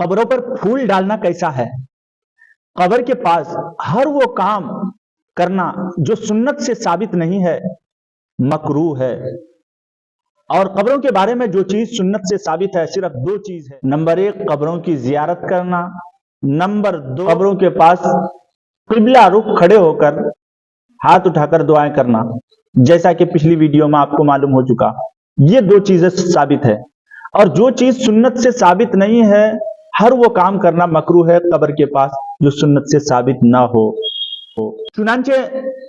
कब्रों पर फूल डालना कैसा है? कब्र के पास हर वो काम करना जो सुन्नत से साबित नहीं है, मकरूह है। और कब्रों के बारे में जो चीज सुन्नत से साबित है सिर्फ दो चीज है। नंबर 1 कब्रों की जियारत करना, नंबर 2 कब्रों के पास किबला रुख खड़े होकर हाथ उठाकर दुआएं करना, जैसा कि पिछली वीडियो में आपको मालूम हो चुका। ये दो चीजें साबित है, और जो चीज सुन्नत से साबित नहीं है हर वो काम करना मकरूह है कब्र के पास जो सुन्नत से साबित ना हो। चुनांचे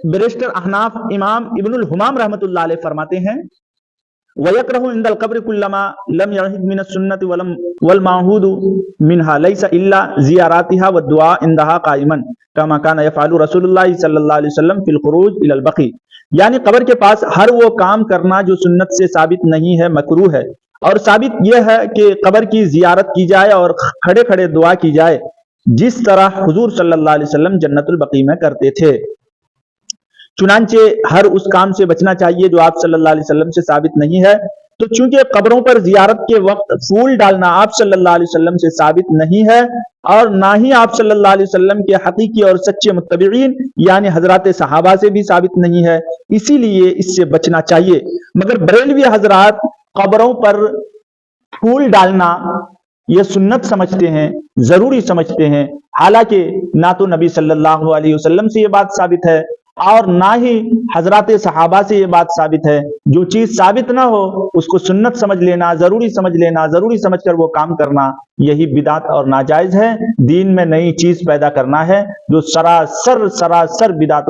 बैरिस्टर अहनाफ इमाम इब्नुल हुमाम रहमतुल्लाह अलैह फरमाते हैं, वयकरहु इंदल कब्र कुल्लमा लम यहिद मिन सुन्नति वल माहूदु मिनहा लैसा इल्ला जियारतिहा व दुआ इंदहा काइमन कमा कान यफअलु रसूलुल्लाह सल्लल्लाहु अलैहि वसल्लम फिल खुरूज इलल बकी। यानी कब्र के पास हर वो काम करना जो सुन्नत से साबित नहीं है मकरूह है, और साबित यह है कि कब्र की जियारत की जाए और खड़े खड़े दुआ की जाए, जिस तरह हुजूर सल्लल्लाहु अलैहि वसल्लम जन्नतुल बकी में करते थे। चुनांचे हर उस काम से बचना चाहिए जो आप सल्लल्लाहु अलैहि वसल्लम से साबित नहीं है। तो चूंकि कब्रों पर जियारत के वक्त फूल डालना आप सल्लल्लाहु अलैहि वसल्लम से साबित नहीं है, और ना ही आप सल्लल्लाहु अलैहि वसल्लम के हकीकी और सच्चे मुत्तबीन यानी हजरात सहाबा से भी साबित नहीं है, इसीलिए इससे बचना चाहिए। मगर बरेलवी हजरात कब्रों पर फूल डालना ये सुन्नत समझते हैं, जरूरी समझते हैं। हालांकि ना तो नबी सल्लल्लाहु अलैहि वसल्लम से ये बात साबित है और ना ही हजरात सहाबा से ये बात साबित है। जो चीज साबित ना हो उसको सुन्नत समझ लेना, जरूरी समझ लेना, जरूरी समझकर वो काम करना, यही बिदात और नाजायज है। दीन में नई चीज पैदा करना है जो सरासर बिदातों